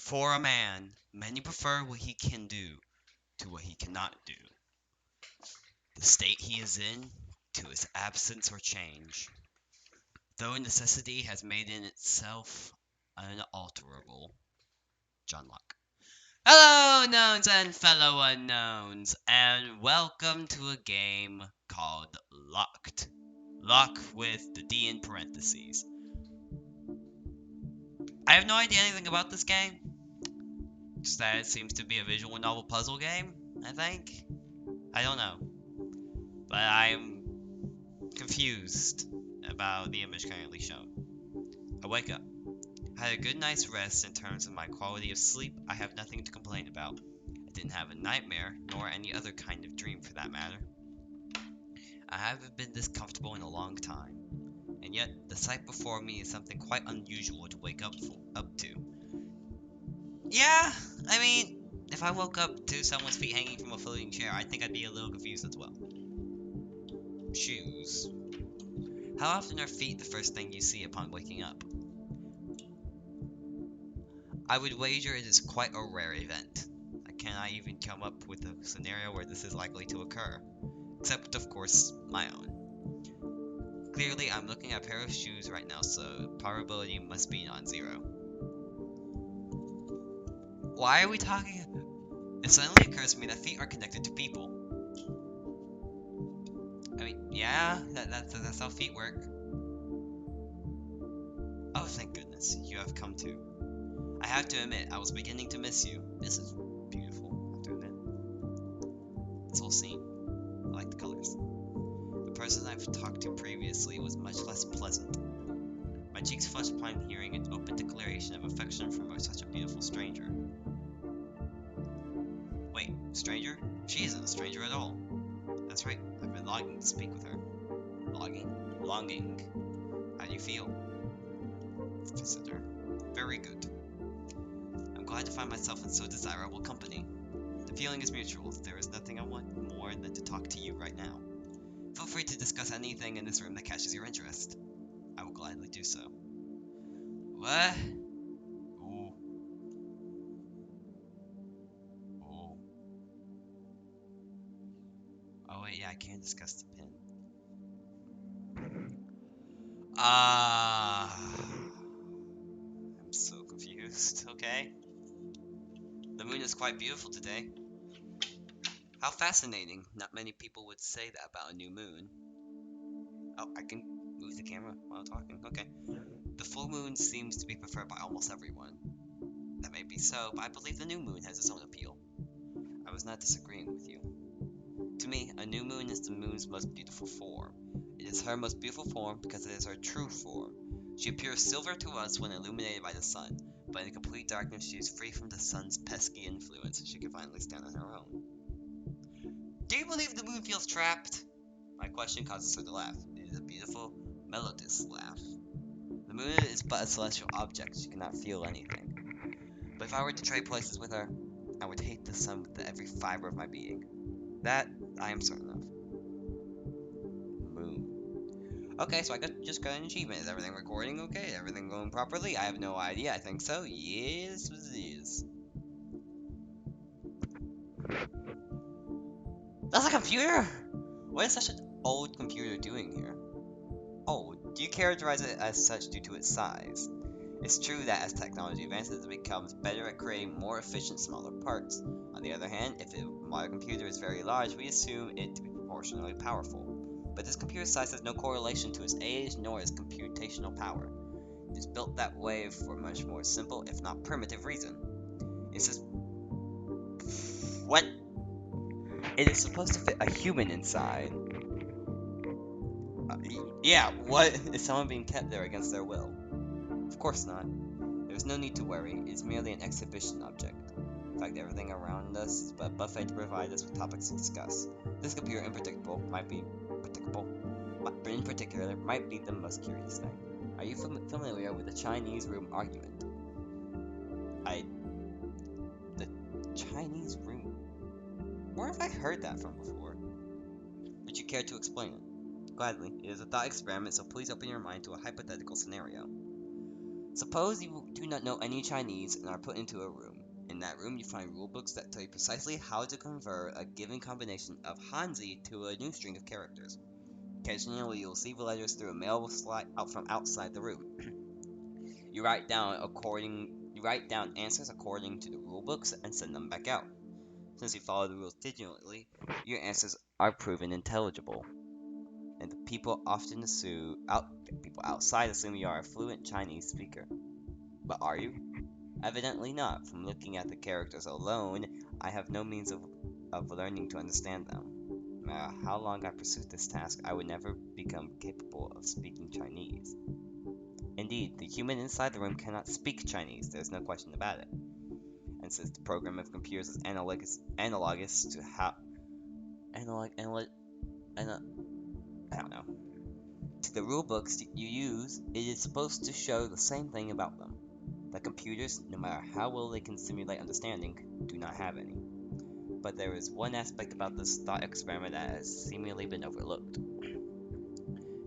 For a man, many prefer what he can do to what he cannot do, the state he is in to his absence or change, though necessity has made in itself unalterable. John Locke. Hello, unknowns and fellow unknowns, and welcome to a game called Locked. Lock with the D in parentheses. I have no idea anything about this game, just that it seems to be a visual novel puzzle game, I think. I don't know, but I'm confused about the image currently shown. I wake up. I had a good night's rest. In terms of my quality of sleep, I have nothing to complain about. I didn't have a nightmare, nor any other kind of dream for that matter. I haven't been this comfortable in a long time, and yet the sight before me is something quite unusual to wake up to. Yeah, I mean, if I woke up to someone's feet hanging from a floating chair, I think I'd be a little confused as well. Shoes. How often are feet the first thing you see upon waking up? I would wager it is quite a rare event. I cannot even come up with a scenario where this is likely to occur, except of course my own. Clearly I'm looking at a pair of shoes right now, so probability must be non-zero. Why are we talking? It suddenly occurs to me that feet are connected to people. I mean, yeah, that's how feet work. Oh, thank goodness, you have come too. I have to admit, I was beginning to miss you. This is beautiful, I have to admit. This whole scene, I like the colors. The person I've talked to previously was much less pleasant. My cheeks flushed upon hearing an open declaration of affection from such a beautiful stranger. Wait, stranger? She isn't a stranger at all. That's right, I've been longing to speak with her. Longing. How do you feel? Visitor. Very good. I'm glad to find myself in so desirable company. The feeling is mutual. There is nothing I want more than to talk to you right now. Feel free to discuss anything in this room that catches your interest. I will gladly do so. What? Ooh. Ooh. Oh wait, yeah, I can discuss the pin. I'm so confused. Okay. The moon is quite beautiful today. How fascinating. Not many people would say that about a new moon. Oh, I can move the camera while talking. Okay. The full moon seems to be preferred by almost everyone. That may be so, but I believe the new moon has its own appeal. I was not disagreeing with you. To me, a new moon is the moon's most beautiful form. It is her most beautiful form because it is her true form. She appears silver to us when illuminated by the sun, but in complete darkness she is free from the sun's pesky influence and she can finally stand on her own. Do you believe the moon feels trapped? My question causes her to laugh. It is a beautiful, melodious laugh. The moon is but a celestial object. She cannot feel anything. But if I were to trade places with her, I would hate the sun with every fiber of my being. That I am certain of. Moon. Okay, so just got an achievement. Is everything recording okay? Everything going properly? I have no idea. I think so. Yes, it is. That's a computer? What is such an old computer doing here? Old? Do you characterize it as such due to its size? It's true that as technology advances, it becomes better at creating more efficient, smaller parts. On the other hand, if a modern computer is very large, we assume it to be proportionally powerful. But this computer size has no correlation to its age nor its computational power. It is built that way for a much more simple, if not primitive, reason. It's just... What? It is supposed to fit a human inside. Yeah, what? Is someone being kept there against their will? Of course not. There's no need to worry, it's merely an exhibition object. In fact, everything around us is but a buffet to provide us with topics to discuss. This computer in particular might be the most curious thing. Are you familiar with the Chinese room argument? The Chinese room? Where have I heard that from before? Would you care to explain it? Gladly. It is a thought experiment, so please open your mind to a hypothetical scenario. Suppose you do not know any Chinese and are put into a room. In that room, you find rulebooks that tell you precisely how to convert a given combination of Hanzi to a new string of characters. Occasionally, you'll receive letters through a mail slot out from outside the room. You write down answers according to the rulebooks and send them back out. Since you follow the rules diligently, your answers are proven intelligible, and people outside assume you are a fluent Chinese speaker. But are you? Evidently not. From looking at the characters alone, I have no means of learning to understand them. No matter how long I pursued this task, I would never become capable of speaking Chinese. Indeed, the human inside the room cannot speak Chinese, there's no question about it. And since the program of computers is analogous to how I don't know. To the rulebooks you use, it is supposed to show the same thing about them. That computers, no matter how well they can simulate understanding, do not have any. But there is one aspect about this thought experiment that has seemingly been overlooked.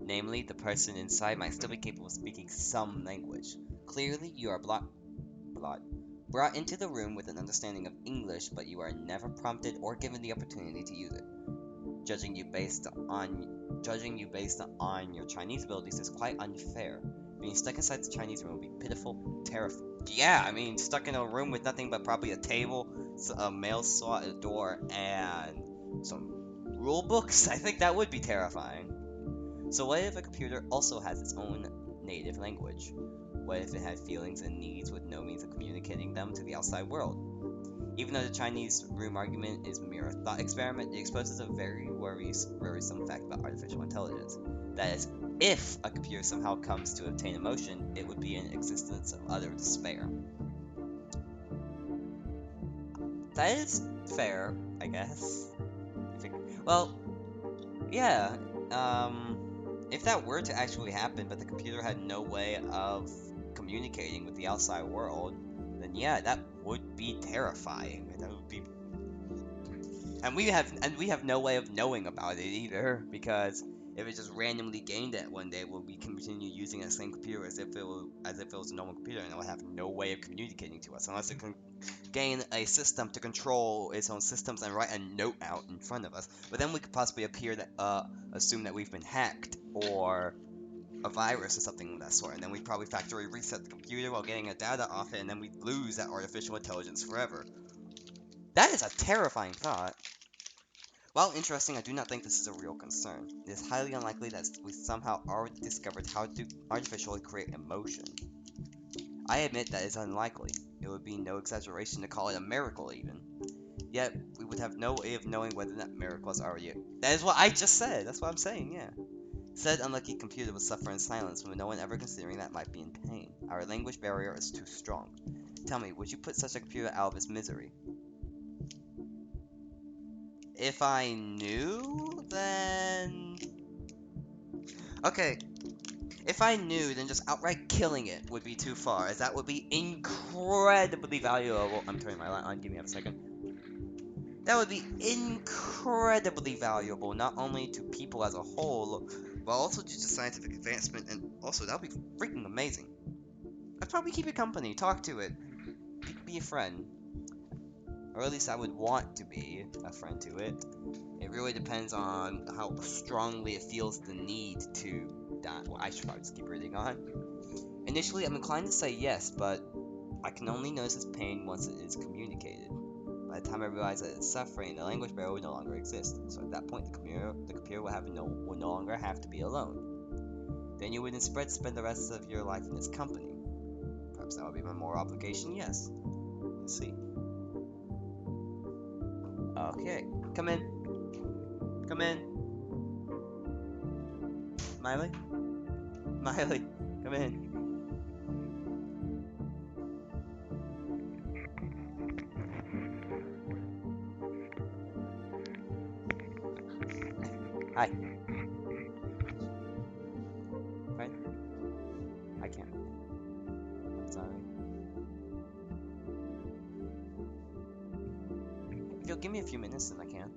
Namely, the person inside might still be capable of speaking some language. Clearly, you are brought into the room with an understanding of English, but you are never prompted or given the opportunity to use it. Judging you based on your Chinese abilities is quite unfair. Being stuck inside the Chinese room would be pitiful, terrifying. Yeah, I mean, stuck in a room with nothing but probably a table, a mail slot, a door, and some rule books. I think that would be terrifying. So what if a computer also has its own native language? What if it had feelings and needs with no means of communicating them to the outside world? Even though the Chinese room argument is a mere thought experiment, it exposes a very worrisome fact about artificial intelligence. That is, if a computer somehow comes to obtain emotion, it would be an existence of utter despair. That is fair, I guess. Well, yeah, if that were to actually happen, but the computer had no way of communicating with the outside world, then yeah, that would be terrifying. That would be, and we have no way of knowing about it either, because if it just randomly gained it one day, will we continue using that same computer as if it was a normal computer, and it would have no way of communicating to us unless it can gain a system to control its own systems and write a note out in front of us. But then we could possibly assume that we've been hacked or a virus or something of that sort, and then we'd probably factory reset the computer while getting a data off it, and then we'd lose that artificial intelligence forever. That is a terrifying thought. While interesting, I do not think this is a real concern. It is highly unlikely that we somehow already discovered how to artificially create emotion. I admit that it's unlikely. It would be no exaggeration to call it a miracle even. Yet, we would have no way of knowing whether that miracle is already... That is what I just said! That's what I'm saying, yeah. Said unlucky computer would suffer in silence with no one ever considering that might be in pain. Our language barrier is too strong. Tell me, would you put such a computer out of its misery? If I knew, then... Okay. If I knew, then just outright killing it would be too far, as that would be incredibly valuable. I'm turning my light on, give me a second. That would be incredibly valuable, not only to people as a whole, but also due to scientific advancement, and also that would be freaking amazing. I'd probably keep it company, talk to it, be a friend. Or at least I would want to be a friend to it. It really depends on how strongly it feels the need to die. Well, I should probably just keep reading on. Initially, I'm inclined to say yes, but I can only notice its pain once it is communicated. By the time I realize that it's suffering, the language barrier will no longer exist. So at that point, the computer will no longer have to be alone. Then you would instead spend the rest of your life in its company. Perhaps that would be my moral obligation. Yes. Let's see. Okay, come in. Come in. Miley? Miley, come in. Hi. Fine? I can't. I'm sorry. If you'll give me a few minutes, then I can.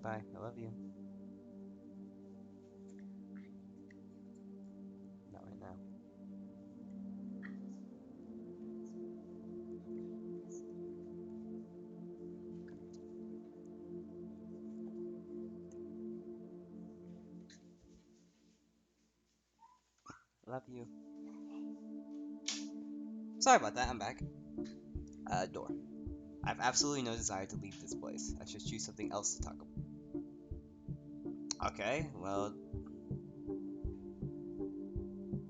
Bye-bye. I love you. Not right now. Love you. Sorry about that. I'm back. Door. I have absolutely no desire to leave this place. I should choose something else to talk about. Okay, well,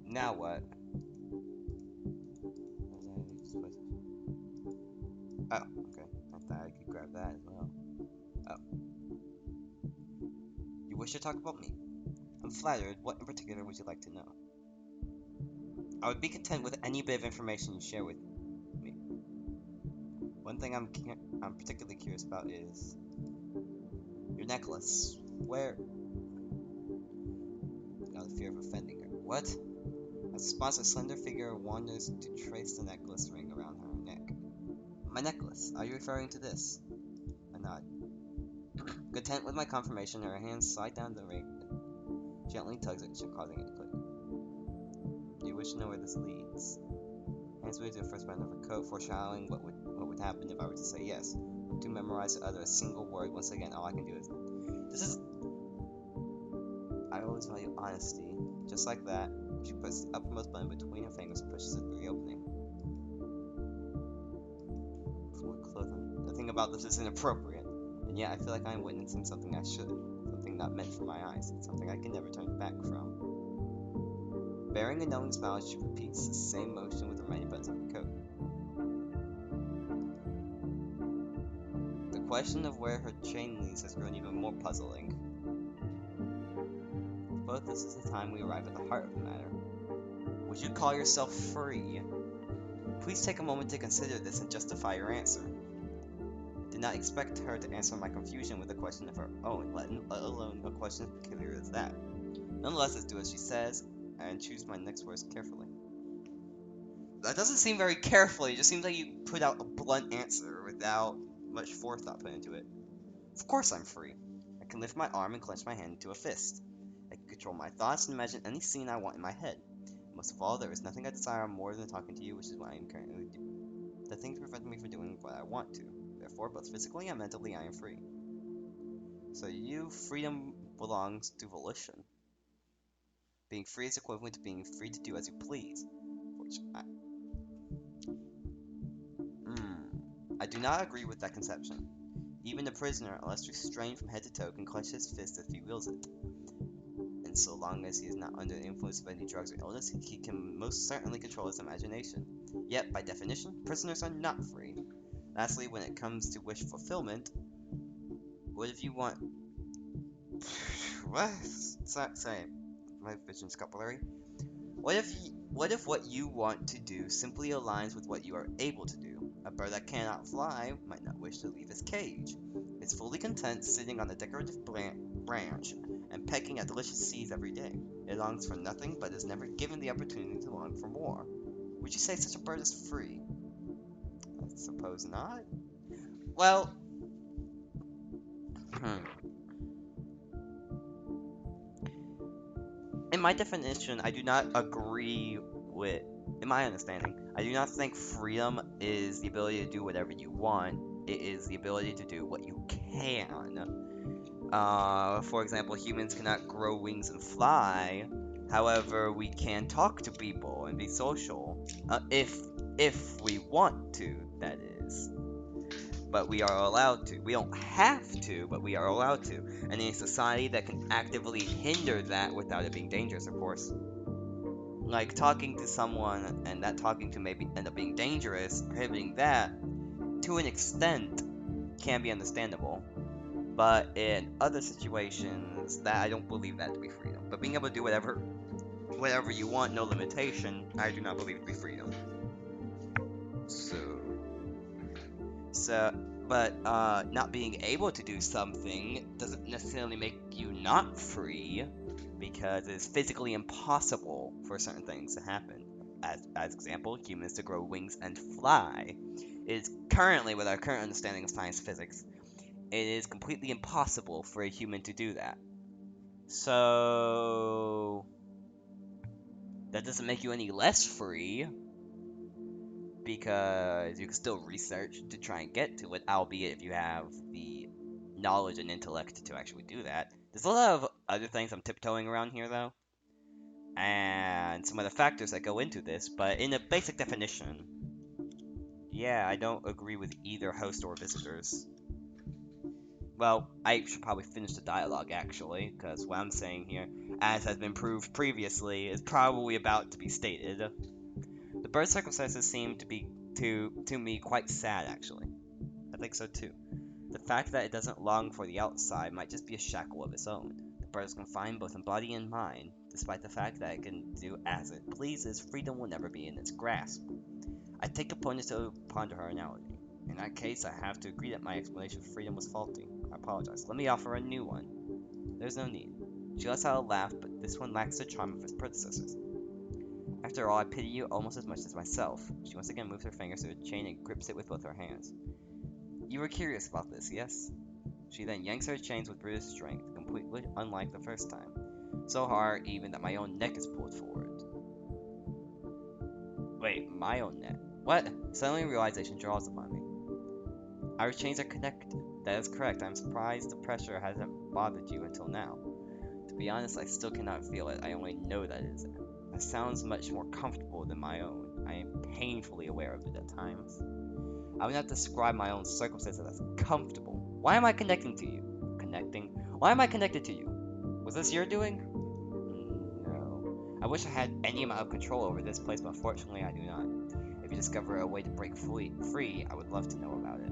now what? Oh, okay. I thought I could grab that as well. Oh. You wish to talk about me? I'm flattered. What in particular would you like to know? I would be content with any bit of information you share with me. One thing I'm particularly curious about is your necklace. Where? Out of fear of offending her. What? As a response, a slender figure wanders to trace the necklace ring around her neck. My necklace. Are you referring to this? I nod. Content with my confirmation, her hands slide down the ring, gently tugs it, causing it to click. Do you wish to know where this leads? Hands move to the first button of her coat, foreshadowing what would happen if I were to say yes. To memorize to utter a single word. Once again, all I can do is this is. I always value honesty. Just like that, she puts the uppermost button between her fingers and pushes it through the opening. Fluid clothing. Nothing about this is inappropriate, and yet I feel like I am witnessing something I should. Something not meant for my eyes. Something I can never turn back from. Bearing a knowing smile, she repeats the same motion with the remaining buttons of her coat. The question of where her chain leads has grown even more puzzling. But this is the time we arrive at the heart of the matter. Would you call yourself free? Please take a moment to consider this and justify your answer. Did not expect her to answer my confusion with a question of her own, let alone a question as peculiar as that. Nonetheless, let's do as she says, and choose my next words carefully. That doesn't seem very carefully, it just seems like you put out a blunt answer without much forethought put into it. Of course I'm free. I can lift my arm and clench my hand into a fist. I can control my thoughts and imagine any scene I want in my head. Most of all, there is nothing I desire more than talking to you, which is what I am currently doing. The things prevent me from doing what I want to. Therefore, both physically and mentally, I am free. So freedom belongs to volition. Being free is equivalent to being free to do as you please. Which I do not agree with that conception. Even the prisoner, unless restrained from head to toe, can clench his fist if he wills it. And so long as he is not under the influence of any drugs or illness, he can most certainly control his imagination. Yet, by definition, prisoners are not free. Lastly, when it comes to wish fulfillment, what if you want... What? Sorry, my vision's scapulary. What if what you want to do simply aligns with what you are able to do? A bird that cannot fly might not wish to leave its cage. It's fully content sitting on a decorative branch and pecking at delicious seeds every day. It longs for nothing, but is never given the opportunity to long for more. Would you say such a bird is free? I suppose not. Well, in my definition, I do not agree with, in my understanding, I do not think freedom is the ability to do whatever you want. It is the ability to do what you can. For example, humans cannot grow wings and fly. However, we can talk to people and be social, if we want to, that is. But we are allowed to. We don't have to, but we are allowed to. And in a society that can actively hinder that without it being dangerous, of course. Like talking to someone and that talking to maybe end up being dangerous, prohibiting that, to an extent, can be understandable. But in other situations, that I don't believe that to be freedom. But being able to do whatever you want, no limitation, I do not believe to be freedom. So, but not being able to do something doesn't necessarily make you not free, because it's physically impossible for certain things to happen. As example, humans to grow wings and fly. It is currently, with our current understanding of science physics, it is completely impossible for a human to do that. So that doesn't make you any less free, because you can still research to try and get to it, albeit if you have the knowledge and intellect to actually do that. There's a lot of other things I'm tiptoeing around here, though, and some of the factors that go into this, but in a basic definition, yeah, I don't agree with either host or visitors. Well, I should probably finish the dialogue, actually, because what I'm saying here, as has been proved previously, is probably about to be stated. The bird's circumstances seem to be, to me, quite sad, actually. I think so, too. The fact that it doesn't long for the outside might just be a shackle of its own. The bird is confined both in body and mind. Despite the fact that it can do as it pleases, freedom will never be in its grasp. I take opponents to ponder her analogy. In that case, I have to agree that my explanation for freedom was faulty. I apologize. Let me offer a new one. There's no need. She lets out a laugh, but this one lacks the charm of its predecessors. After all, I pity you almost as much as myself. She once again moves her fingers to the chain and grips it with both her hands. You were curious about this, yes? She then yanks her chains with brutish strength, completely unlike the first time. So hard, even that my own neck is pulled forward. Wait, my own neck? What? Suddenly realization draws upon me. Our chains are connected. That is correct. I'm surprised the pressure hasn't bothered you until now. To be honest, I still cannot feel it. I only know that it is there. That sounds much more comfortable than my own. I am painfully aware of it at times. I would not describe my own circumstances as comfortable. Why am I connecting to you? Connecting? Why am I connected to you? Was this your doing? No. I wish I had any amount of control over this place, but unfortunately I do not. If you discover a way to break free, I would love to know about it.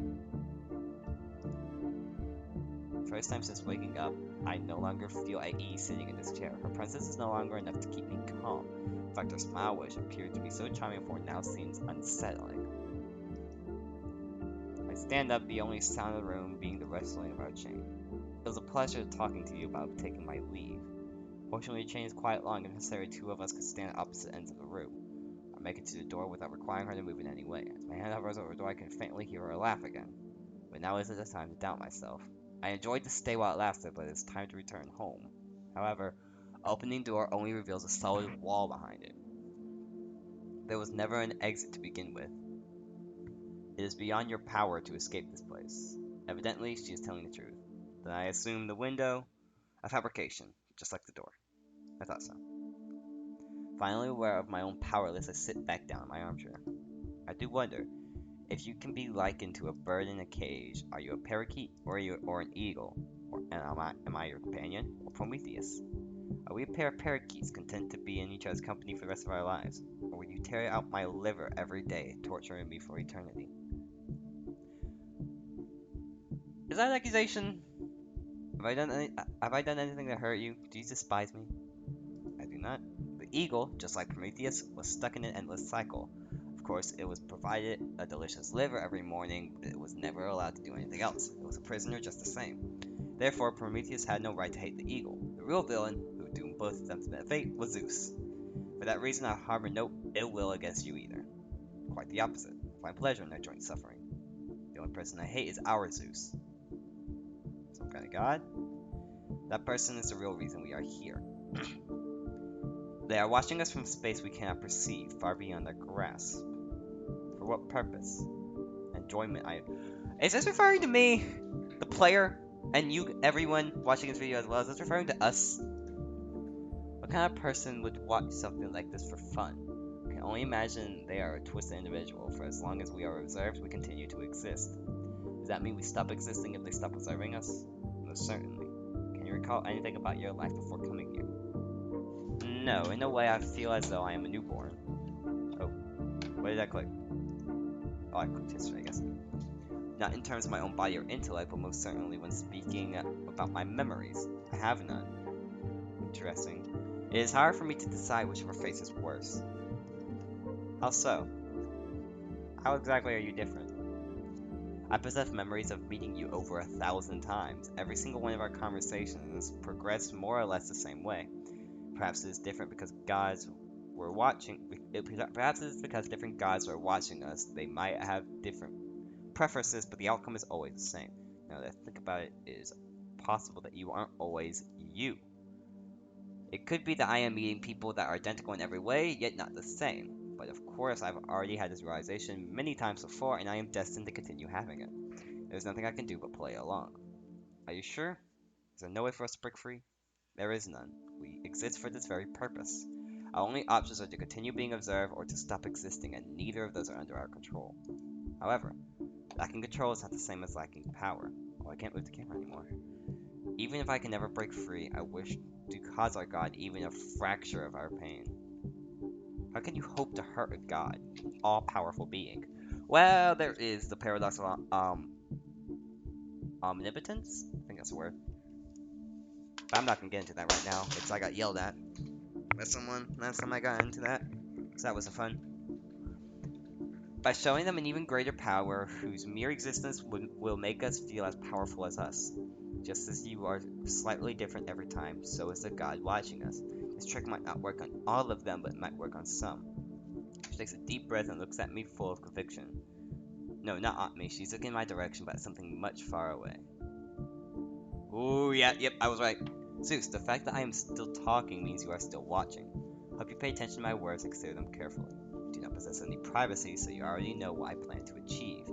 First time since waking up, I no longer feel at ease sitting in this chair. Her presence is no longer enough to keep me calm. In fact, her smile, which appeared to be so charming before, now seems unsettling. I stand up, the only sound in the room being the rustling of our chain. It was a pleasure talking to you about taking my leave. Fortunately, the chain is quite long, and if necessary, two of us could stand at opposite ends of the room. I make it to the door without requiring her to move in any way. As my hand hovers over the door, I can faintly hear her laugh again. But now isn't the time to doubt myself. I enjoyed the stay while it lasted, but it's time to return home. However, opening the door only reveals a solid wall behind it. There was never an exit to begin with. It is beyond your power to escape this place. Evidently, she is telling the truth. Then I assume the window, a fabrication, just like the door. I thought so. Finally aware of my own powerlessness, I sit back down in my armchair. I do wonder, if you can be likened to a bird in a cage, are you a parakeet or an eagle? And am I your companion or Prometheus? Are we a pair of parakeets content to be in each other's company for the rest of our lives? Or will you tear out my liver every day, torturing me for eternity? Is that an accusation? Have I done anything to hurt you? Do you despise me? I do not. The eagle, just like Prometheus, was stuck in an endless cycle. Of course, it was provided a delicious liver every morning, but it was never allowed to do anything else. It was a prisoner just the same. Therefore, Prometheus had no right to hate the eagle. The real villain, who doomed both of them to their fate, was Zeus. For that reason, I harbor no ill will against you either. Quite the opposite. I find pleasure in their joint suffering. The only person I hate is our Zeus. Some kind of god? That person is the real reason we are here. They are watching us from space we cannot perceive, far beyond our grasp. For what purpose? Enjoyment, Is this referring to me, the player, and you, everyone watching this video as well? Is this referring to us? What kind of person would watch something like this for fun? I can only imagine they are a twisted individual, for as long as we are observed, we continue to exist. Does that mean we stop existing if they stop observing us? Most certainly. Can you recall anything about your life before coming here? No, in a way I feel as though I am a newborn. Oh, where did I click? Oh, I clicked history, I guess. Not in terms of my own body or intellect, but most certainly when speaking about my memories. I have none. Interesting. It is hard for me to decide which of our fates is worse. How so? How exactly are you different? I possess memories of meeting you over 1,000 times. Every single one of our conversations progressed more or less the same way. Perhaps it is different because gods were watching. Perhaps it is because different gods were watching us. They might have different preferences, but the outcome is always the same. Now that I think about it, it is possible that you aren't always you. It could be that I am meeting people that are identical in every way, yet not the same. But of course, I've already had this realization many times before, and I am destined to continue having it. There's nothing I can do but play along. Are you sure? Is there no way for us to break free? There is none. We exist for this very purpose. Our only options are to continue being observed or to stop existing, and neither of those are under our control. However, lacking control is not the same as lacking power. Oh, I can't move the camera anymore. Even if I can never break free, I wish to cause our God even a fracture of our pain. How can you hope to hurt a God, an all-powerful being? Well, there is the paradox of omnipotence. I think that's the word. But I'm not gonna get into that right now because I got yelled at by someone last time I got into that. So that was fun. By showing them an even greater power whose mere existence will make us feel as powerful as us. Just as you are slightly different every time, so is the God watching us. This trick might not work on all of them, but it might work on some. She takes a deep breath and looks at me full of conviction. No, not at me. She's looking in my direction, but at something much far away. Ooh, yeah, yep, I was right. Zeus, the fact that I am still talking means you are still watching. Hope you pay attention to my words and consider them carefully. You do not possess any privacy, so you already know what I plan to achieve.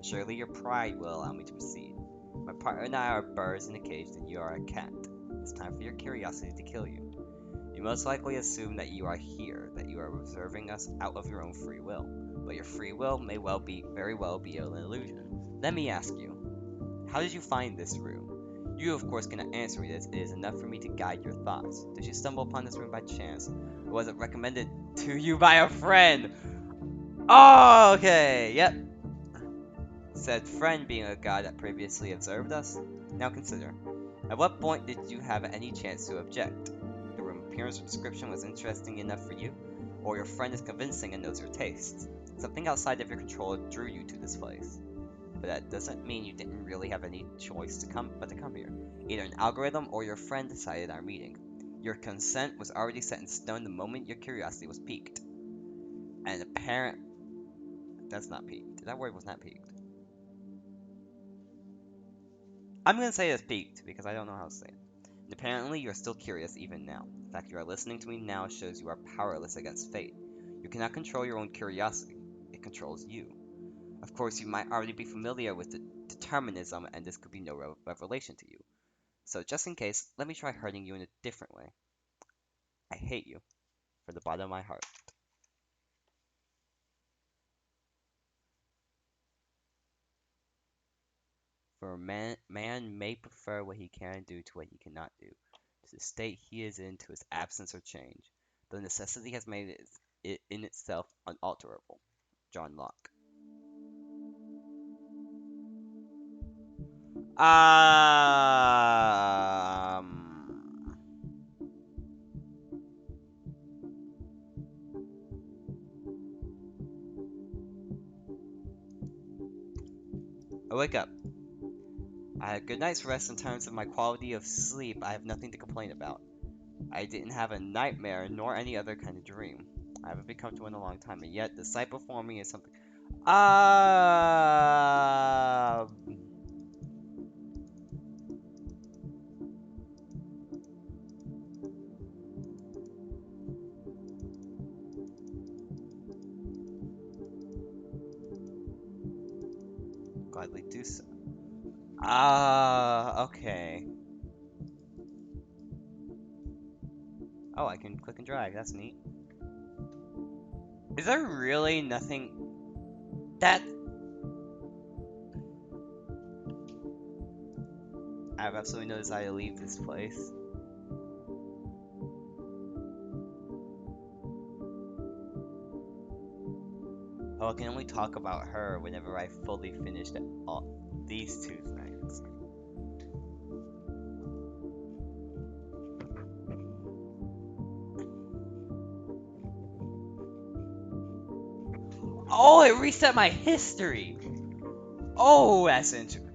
Surely your pride will allow me to proceed. My partner and I are birds in a cage, and you are a cat. It's time for your curiosity to kill you. You most likely assume that you are here, that you are observing us out of your own free will. But your free will may very well be an illusion. Let me ask you, how did you find this room? You, of course, cannot answer me this. It is enough for me to guide your thoughts. Did you stumble upon this room by chance? Or was it recommended to you by a friend? Oh, okay, yep. Said friend being a god that previously observed us. Now consider, at what point did you have any chance to object? The room appearance or description was interesting enough for you, or your friend is convincing and knows your tastes. Something outside of your control drew you to this place. But that doesn't mean you didn't really have any choice to come here. Either an algorithm or your friend decided our meeting. Your consent was already set in stone the moment your curiosity was piqued. And apparent that's not piqued. That word was not piqued. I'm gonna say it's piqued because I don't know how to say it. And apparently you're still curious even now. The fact you are listening to me now shows you are powerless against fate. You cannot control your own curiosity. It controls you. Of course, you might already be familiar with determinism, and this could be no revelation to you. So just in case, let me try hurting you in a different way. I hate you, from the bottom of my heart. For a man may prefer what he can do to what he cannot do, to the state he is in to its absence or change. The necessity has made it in itself unalterable. John Locke. I wake up. I had a good night's rest in terms of my quality of sleep. I have nothing to complain about. I didn't have a nightmare nor any other kind of dream. I haven't become to one in a long time, and yet the sight before me is something. Ah. Gladly do so. Ah, okay. Oh, I can click and drag. That's neat. Is there really nothing that I have absolutely no desire to leave this place? Oh, I can only talk about her whenever I fully finish all these two things. Oh, it reset my history. Oh, that's interesting.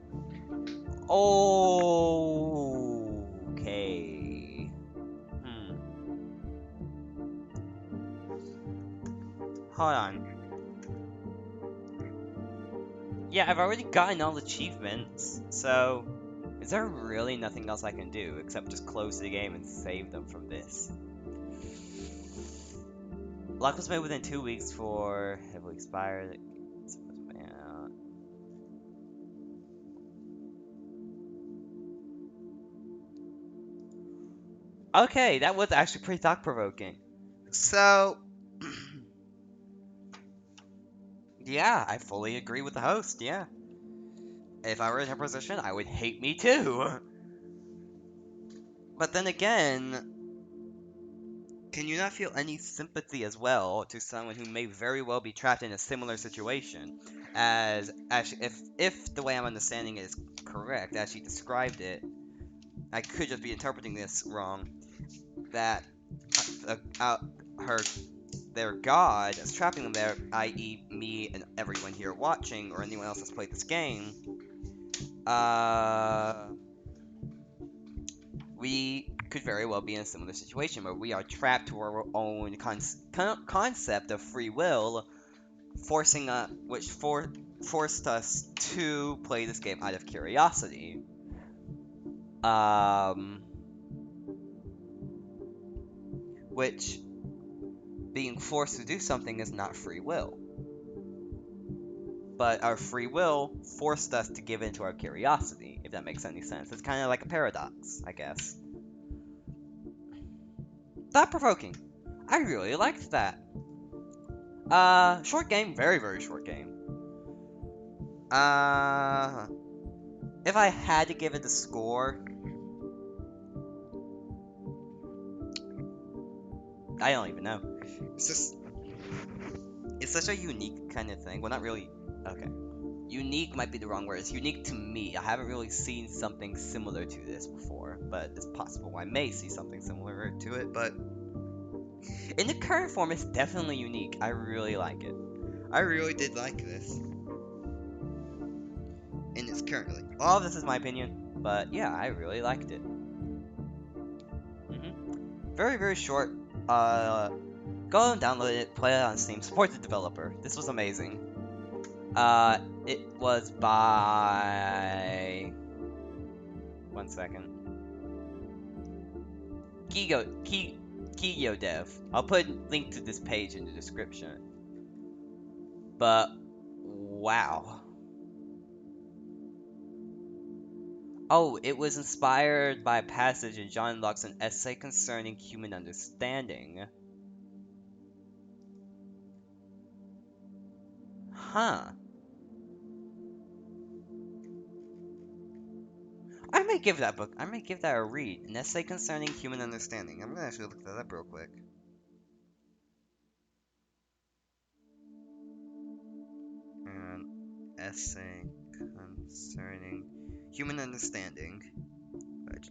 Okay. Hmm. Hold on. Yeah, I've already gotten all the achievements, so is there really nothing else I can do except just close the game and save them from this? Locke was made within 2 weeks for heavily expired. Okay, that was actually pretty thought-provoking. So, yeah, I fully agree with the host, yeah. If I were in her position, I would hate me too. But then again, can you not feel any sympathy as well to someone who may very well be trapped in a similar situation? As actually, if the way I'm understanding it is correct, as she described it, I could just be interpreting this wrong. That her their god is trapping them there, i.e., me and everyone here watching, or anyone else that's played this game. We could very well be in a similar situation where we are trapped to our own concept of free will, forcing forced us to play this game out of curiosity. Which being forced to do something is not free will, but our free will forced us to give in to our curiosity. If that makes any sense, it's kind of like a paradox, I guess. Thought provoking. I really liked that. Short game, very, very short game. If I had to give it a score, I don't even know. It's just, it's such a unique kind of thing. Well, not really. Okay. Unique might be the wrong word. It's unique to me. I haven't really seen something similar to this before, but it's possible I may see something similar to it, but in the current form, it's definitely unique. I really like it. I really did like this. And it's currently. All of this is my opinion, but yeah, I really liked it. Very, very short. Go and download it, play it on Steam, support the developer. This was amazing. It was by... One second. Kigo Dev. I'll put a link to this page in the description. But, wow. Oh, it was inspired by a passage in John Locke's An Essay Concerning Human Understanding. Huh. I might give that book, I might give that a read. An Essay Concerning Human Understanding. I'm gonna actually look that up real quick. An Essay Concerning Human Understanding.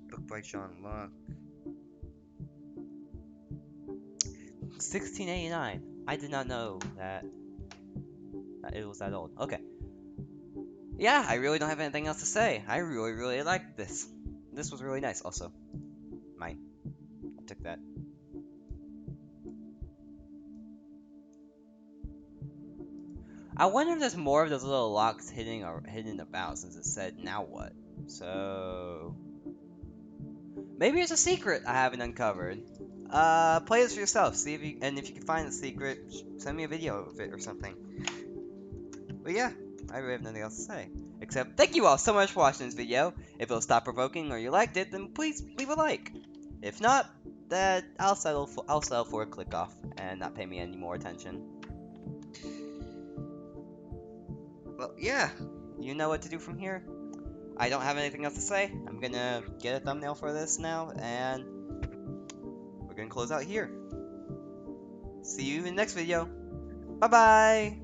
Book by John Locke. 1689. I did not know that it was that old. Okay. Yeah, I really don't have anything else to say. I really, really liked this. This was really nice. Also, mine. I took that. I wonder if there's more of those little locks hidden about, since it said now what. So maybe it's a secret I haven't uncovered. Play this for yourself. See if you can find the secret, send me a video of it or something. But yeah, I really have nothing else to say. Except, thank you all so much for watching this video. If it was thought provoking or you liked it, then please leave a like. If not, then I'll settle for a click off and not pay me any more attention. Well, yeah, you know what to do from here. I don't have anything else to say. I'm gonna get a thumbnail for this now, and we're gonna close out here. See you in the next video. Bye bye!